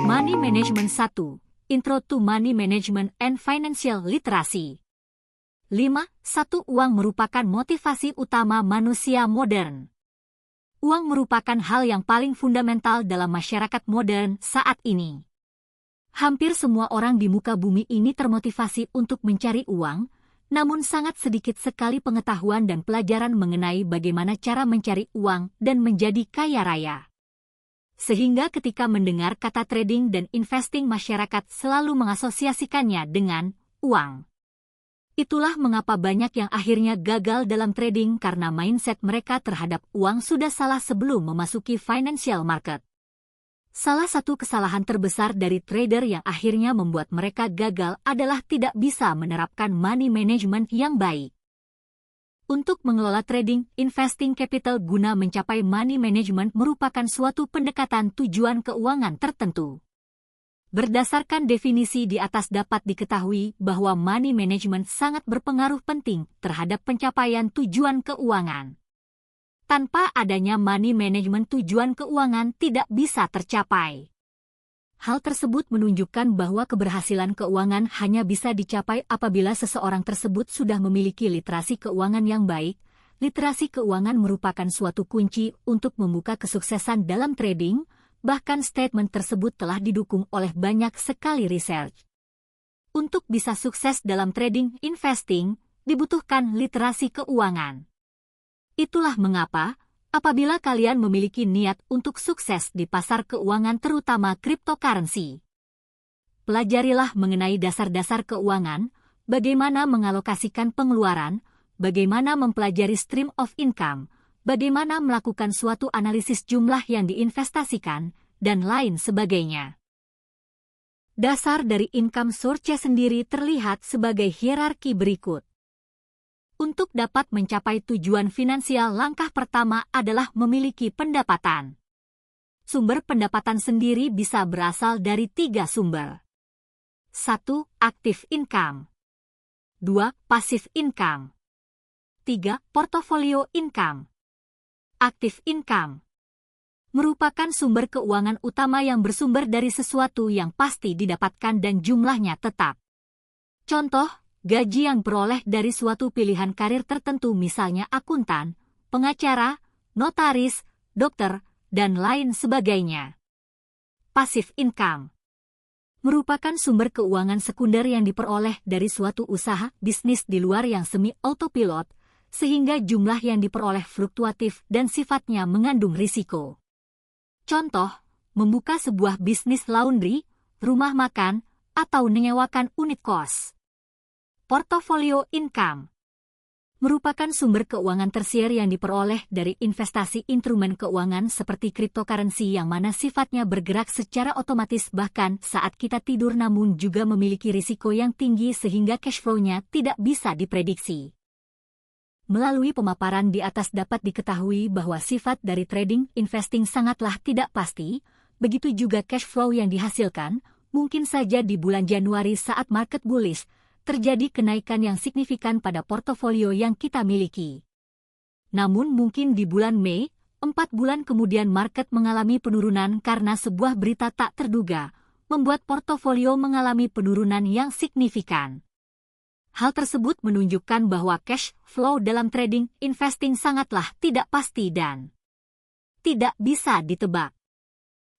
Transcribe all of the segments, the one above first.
Money Management 1. Intro to Money Management and Financial Literacy. 5. 1. Uang merupakan motivasi utama manusia modern. Uang merupakan hal yang paling fundamental dalam masyarakat modern saat ini. Hampir semua orang di muka bumi ini termotivasi untuk mencari uang, namun sangat sedikit sekali pengetahuan dan pelajaran mengenai bagaimana cara mencari uang dan menjadi kaya raya. Sehingga ketika mendengar kata trading dan investing, masyarakat selalu mengasosiasikannya dengan uang. Itulah mengapa banyak yang akhirnya gagal dalam trading karena mindset mereka terhadap uang sudah salah sebelum memasuki financial market. Salah satu kesalahan terbesar dari trader yang akhirnya membuat mereka gagal adalah tidak bisa menerapkan money management yang baik. Untuk mengelola trading, investing capital guna mencapai money management merupakan suatu pendekatan tujuan keuangan tertentu. Berdasarkan definisi di atas dapat diketahui bahwa money management sangat berpengaruh penting terhadap pencapaian tujuan keuangan. Tanpa adanya money management, tujuan keuangan tidak bisa tercapai. Hal tersebut menunjukkan bahwa keberhasilan keuangan hanya bisa dicapai apabila seseorang tersebut sudah memiliki literasi keuangan yang baik. Literasi keuangan merupakan suatu kunci untuk membuka kesuksesan dalam trading. Bahkan statement tersebut telah didukung oleh banyak sekali research. Untuk bisa sukses dalam trading investing, dibutuhkan literasi keuangan. Itulah mengapa, apabila kalian memiliki niat untuk sukses di pasar keuangan terutama cryptocurrency, pelajarilah mengenai dasar-dasar keuangan, bagaimana mengalokasikan pengeluaran, bagaimana mempelajari stream of income, bagaimana melakukan suatu analisis jumlah yang diinvestasikan, dan lain sebagainya. Dasar dari income source sendiri terlihat sebagai hierarki berikut. Untuk dapat mencapai tujuan finansial, langkah pertama adalah memiliki pendapatan. Sumber pendapatan sendiri bisa berasal dari 3 sumber. 1. Active income. 2. Passive income. 3. Portfolio income. Active income merupakan sumber keuangan utama yang bersumber dari sesuatu yang pasti didapatkan dan jumlahnya tetap. Contoh, gaji yang peroleh dari suatu pilihan karir tertentu, misalnya akuntan, pengacara, notaris, dokter, dan lain sebagainya. Passive income merupakan sumber keuangan sekunder yang diperoleh dari suatu usaha bisnis di luar yang semi-autopilot, sehingga jumlah yang diperoleh fluktuatif dan sifatnya mengandung risiko. Contoh, membuka sebuah bisnis laundry, rumah makan, atau menyewakan unit kos. Portfolio income merupakan sumber keuangan tersier yang diperoleh dari investasi instrumen keuangan seperti cryptocurrency yang mana sifatnya bergerak secara otomatis bahkan saat kita tidur, namun juga memiliki risiko yang tinggi sehingga cash flow-nya tidak bisa diprediksi. Melalui pemaparan di atas dapat diketahui bahwa sifat dari trading investing sangatlah tidak pasti, begitu juga cash flow yang dihasilkan. Mungkin saja di bulan Januari saat market bullish, terjadi kenaikan yang signifikan pada portofolio yang kita miliki. Namun mungkin di bulan Mei, 4 bulan kemudian market mengalami penurunan karena sebuah berita tak terduga, membuat portofolio mengalami penurunan yang signifikan. Hal tersebut menunjukkan bahwa cash flow dalam trading investing sangatlah tidak pasti dan tidak bisa ditebak.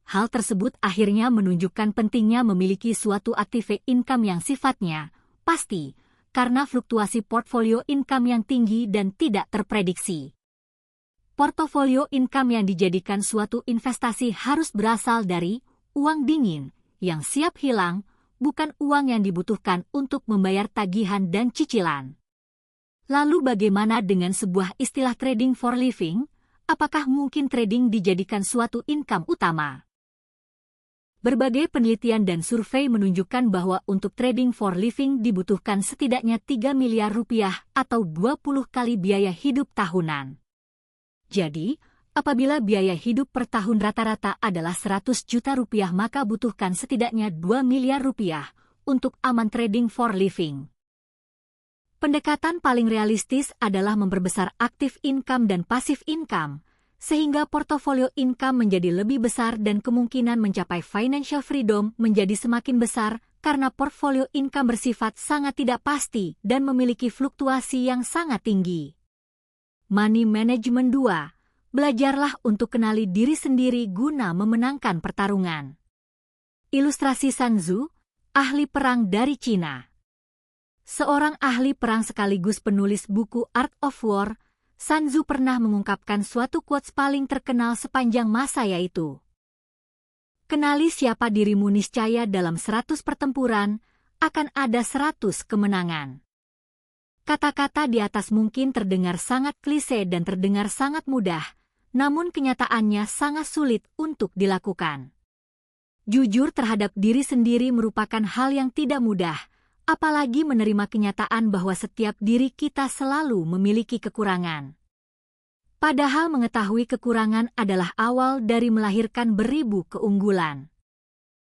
Hal tersebut akhirnya menunjukkan pentingnya memiliki suatu active income yang sifatnya pasti, karena fluktuasi portfolio income yang tinggi dan tidak terprediksi. Portofolio income yang dijadikan suatu investasi harus berasal dari uang dingin yang siap hilang, bukan uang yang dibutuhkan untuk membayar tagihan dan cicilan. Lalu bagaimana dengan sebuah istilah trading for living? Apakah mungkin trading dijadikan suatu income utama? Berbagai penelitian dan survei menunjukkan bahwa untuk trading for living dibutuhkan setidaknya 3 miliar rupiah atau 20 kali biaya hidup tahunan. Jadi, apabila biaya hidup per tahun rata-rata adalah 100 juta rupiah, maka butuhkan setidaknya 2 miliar rupiah untuk aman trading for living. Pendekatan paling realistis adalah memperbesar active income dan passive income, sehingga portofolio income menjadi lebih besar dan kemungkinan mencapai financial freedom menjadi semakin besar karena portfolio income bersifat sangat tidak pasti dan memiliki fluktuasi yang sangat tinggi. Money Management 2. Belajarlah untuk kenali diri sendiri guna memenangkan pertarungan. Ilustrasi Sun Tzu, ahli perang dari Cina. Seorang ahli perang sekaligus penulis buku Art of War, Sun Tzu pernah mengungkapkan suatu quotes paling terkenal sepanjang masa yaitu, "Kenali siapa dirimu niscaya dalam 100 pertempuran, akan ada 100 kemenangan." Kata-kata di atas mungkin terdengar sangat klise dan terdengar sangat mudah, namun kenyataannya sangat sulit untuk dilakukan. Jujur terhadap diri sendiri merupakan hal yang tidak mudah, apalagi menerima kenyataan bahwa setiap diri kita selalu memiliki kekurangan. Padahal mengetahui kekurangan adalah awal dari melahirkan beribu keunggulan.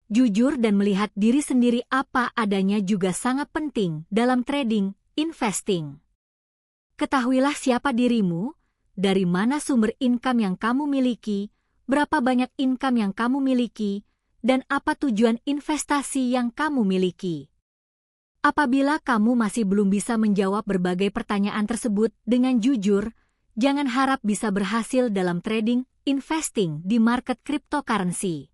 Jujur dan melihat diri sendiri apa adanya juga sangat penting dalam trading, investing. Ketahuilah siapa dirimu, dari mana sumber income yang kamu miliki, berapa banyak income yang kamu miliki, dan apa tujuan investasi yang kamu miliki. Apabila kamu masih belum bisa menjawab berbagai pertanyaan tersebut dengan jujur, jangan harap bisa berhasil dalam trading, investing di market cryptocurrency.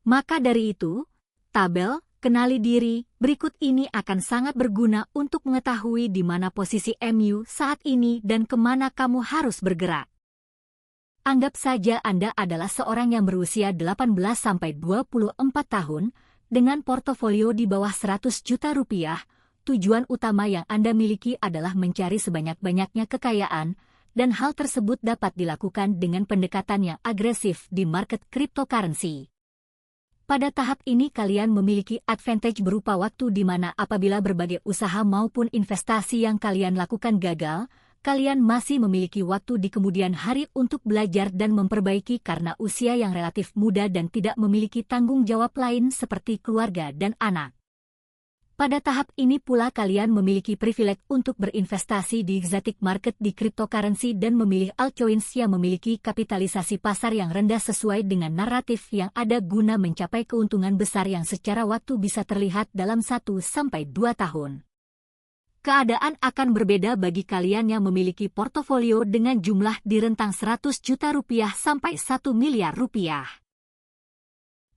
Maka dari itu, tabel, kenali diri, berikut ini akan sangat berguna untuk mengetahui di mana posisi MU saat ini dan kemana kamu harus bergerak. Anggap saja Anda adalah seorang yang berusia 18-24 tahun, dengan portofolio di bawah 100 juta rupiah, tujuan utama yang Anda miliki adalah mencari sebanyak-banyaknya kekayaan, dan hal tersebut dapat dilakukan dengan pendekatan yang agresif di market cryptocurrency. Pada tahap ini kalian memiliki advantage berupa waktu di mana apabila berbagai usaha maupun investasi yang kalian lakukan gagal, kalian masih memiliki waktu di kemudian hari untuk belajar dan memperbaiki karena usia yang relatif muda dan tidak memiliki tanggung jawab lain seperti keluarga dan anak. Pada tahap ini pula kalian memiliki privilege untuk berinvestasi di exotic market di cryptocurrency dan memilih altcoins yang memiliki kapitalisasi pasar yang rendah sesuai dengan naratif yang ada guna mencapai keuntungan besar yang secara waktu bisa terlihat dalam 1-2 tahun. Keadaan akan berbeda bagi kalian yang memiliki portofolio dengan jumlah di rentang 100 juta rupiah sampai 1 miliar rupiah.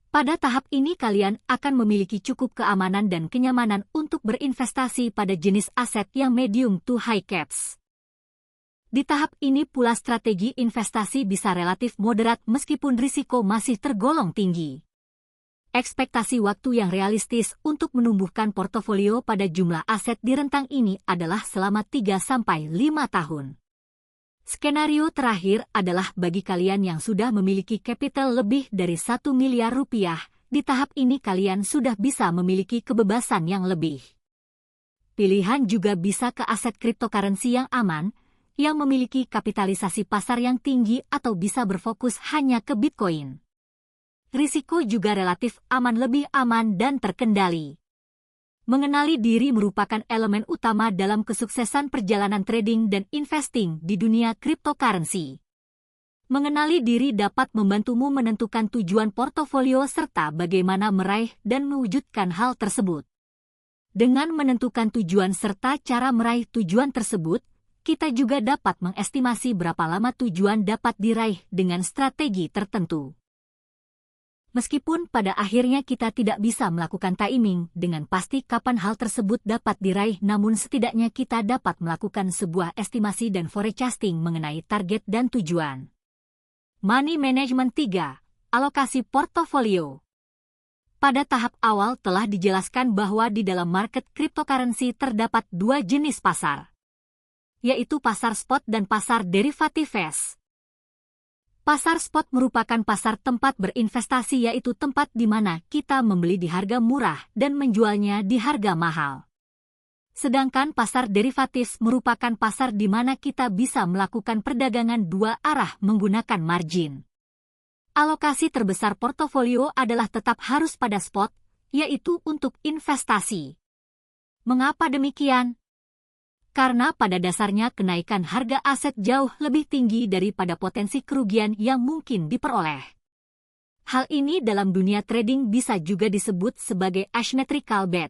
Pada tahap ini kalian akan memiliki cukup keamanan dan kenyamanan untuk berinvestasi pada jenis aset yang medium to high caps. Di tahap ini pula strategi investasi bisa relatif moderat meskipun risiko masih tergolong tinggi. Ekspektasi waktu yang realistis untuk menumbuhkan portofolio pada jumlah aset di rentang ini adalah selama 3-5 tahun. Skenario terakhir adalah bagi kalian yang sudah memiliki capital lebih dari 1 miliar rupiah, di tahap ini kalian sudah bisa memiliki kebebasan yang lebih. Pilihan juga bisa ke aset cryptocurrency yang aman, yang memiliki kapitalisasi pasar yang tinggi atau bisa berfokus hanya ke Bitcoin. Risiko juga relatif aman, lebih aman dan terkendali. Mengenali diri merupakan elemen utama dalam kesuksesan perjalanan trading dan investing di dunia cryptocurrency. Mengenali diri dapat membantumu menentukan tujuan portofolio serta bagaimana meraih dan mewujudkan hal tersebut. Dengan menentukan tujuan serta cara meraih tujuan tersebut, kita juga dapat mengestimasi berapa lama tujuan dapat diraih dengan strategi tertentu. Meskipun pada akhirnya kita tidak bisa melakukan timing dengan pasti kapan hal tersebut dapat diraih, namun setidaknya kita dapat melakukan sebuah estimasi dan forecasting mengenai target dan tujuan. Money Management 3. Alokasi portofolio. Pada tahap awal telah dijelaskan bahwa di dalam market cryptocurrency terdapat 2 jenis pasar, yaitu pasar spot dan pasar derivatives. Pasar spot merupakan pasar tempat berinvestasi, yaitu tempat di mana kita membeli di harga murah dan menjualnya di harga mahal. Sedangkan pasar derivatif merupakan pasar di mana kita bisa melakukan perdagangan dua arah menggunakan margin. Alokasi terbesar portofolio adalah tetap harus pada spot, yaitu untuk investasi. Mengapa demikian? karena pada dasarnya kenaikan harga aset jauh lebih tinggi daripada potensi kerugian yang mungkin diperoleh. Hal ini dalam dunia trading bisa juga disebut sebagai asymmetrical bet.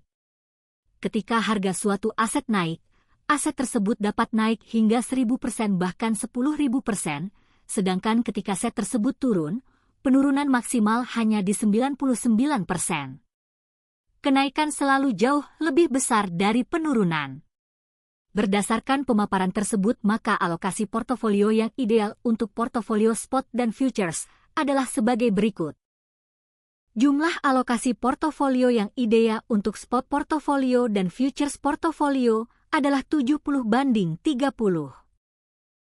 Ketika harga suatu aset naik, aset tersebut dapat naik hingga 1000% bahkan 10.000%, sedangkan ketika aset tersebut turun, penurunan maksimal hanya di 99%. Kenaikan selalu jauh lebih besar dari penurunan. Berdasarkan pemaparan tersebut, maka alokasi portofolio yang ideal untuk portofolio spot dan futures adalah sebagai berikut. Jumlah alokasi portofolio yang ideal untuk spot portofolio dan futures portofolio adalah 70/30.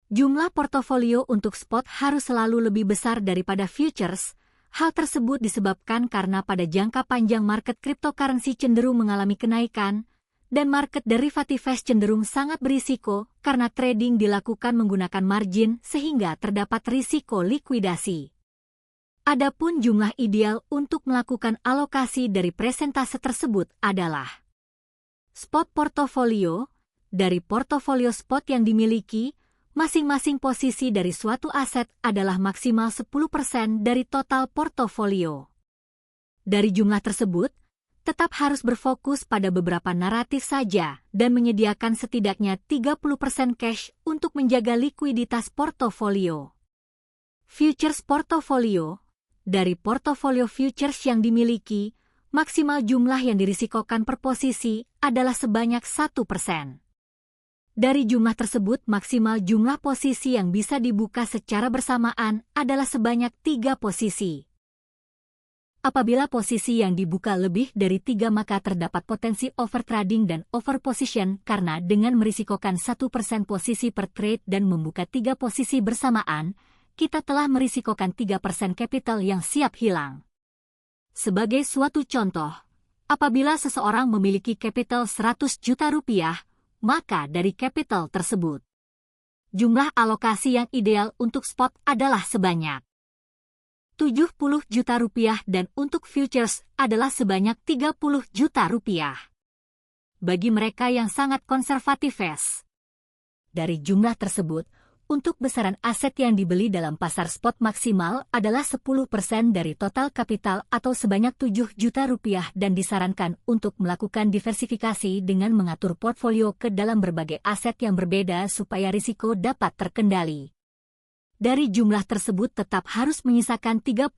Jumlah portofolio untuk spot harus selalu lebih besar daripada futures. Hal tersebut disebabkan karena pada jangka panjang market cryptocurrency cenderung mengalami kenaikan, dan market derivatives cenderung sangat berisiko karena trading dilakukan menggunakan margin sehingga terdapat risiko likuidasi. Adapun jumlah ideal untuk melakukan alokasi dari presentase tersebut adalah spot portofolio. Dari portofolio spot yang dimiliki, masing-masing posisi dari suatu aset adalah maksimal 10% dari total portofolio. Dari jumlah tersebut, tetap harus berfokus pada beberapa naratif saja dan menyediakan setidaknya 30% cash untuk menjaga likuiditas portofolio. Futures portofolio. Dari portofolio futures yang dimiliki, maksimal jumlah yang dirisikokan per posisi adalah sebanyak 1%. Dari jumlah tersebut, maksimal jumlah posisi yang bisa dibuka secara bersamaan adalah sebanyak 3 posisi. Apabila posisi yang dibuka lebih dari 3, maka terdapat potensi overtrading dan overposition karena dengan merisikokan 1% posisi per trade dan membuka 3 posisi bersamaan, kita telah merisikokan 3% capital yang siap hilang. Sebagai suatu contoh, apabila seseorang memiliki capital 100 juta rupiah, maka dari capital tersebut, jumlah alokasi yang ideal untuk spot adalah sebanyak 70 juta rupiah dan untuk futures adalah sebanyak 30 juta rupiah. Bagi mereka yang sangat konservatif, dari jumlah tersebut, untuk besaran aset yang dibeli dalam pasar spot maksimal adalah 10% dari total kapital atau sebanyak 7 juta rupiah dan disarankan untuk melakukan diversifikasi dengan mengatur portfolio ke dalam berbagai aset yang berbeda supaya risiko dapat terkendali. Dari jumlah tersebut tetap harus menyisakan 30%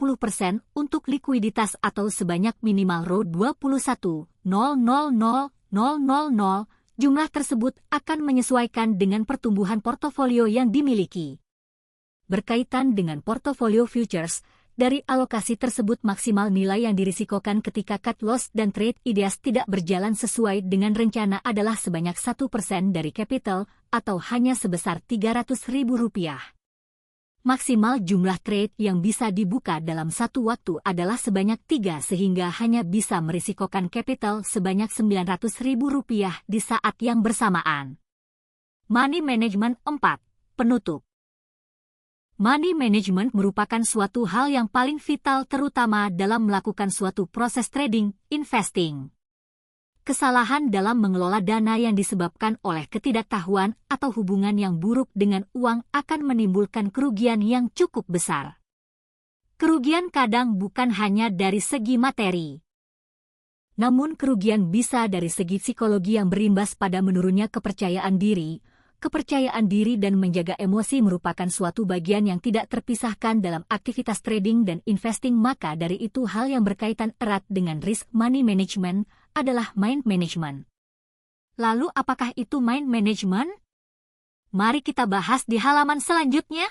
untuk likuiditas atau sebanyak minimal Rp21.000.000. Jumlah tersebut akan menyesuaikan dengan pertumbuhan portofolio yang dimiliki. Berkaitan dengan portofolio futures, dari alokasi tersebut maksimal nilai yang dirisikokan ketika cut loss dan trade ideas tidak berjalan sesuai dengan rencana adalah sebanyak 1% dari capital atau hanya sebesar Rp300.000. Maksimal jumlah trade yang bisa dibuka dalam satu waktu adalah sebanyak 3 sehingga hanya bisa merisikokan capital sebanyak Rp900.000 di saat yang bersamaan. Money Management 4. Penutup. Money management merupakan suatu hal yang paling vital terutama dalam melakukan suatu proses trading, investing. Kesalahan dalam mengelola dana yang disebabkan oleh ketidaktahuan atau hubungan yang buruk dengan uang akan menimbulkan kerugian yang cukup besar. Kerugian kadang bukan hanya dari segi materi, namun kerugian bisa dari segi psikologi yang berimbas pada menurunnya kepercayaan diri. Kepercayaan diri dan menjaga emosi merupakan suatu bagian yang tidak terpisahkan dalam aktivitas trading dan investing, maka dari itu hal yang berkaitan erat dengan risk money management adalah mind management. Lalu apakah itu mind management? Mari kita bahas di halaman selanjutnya.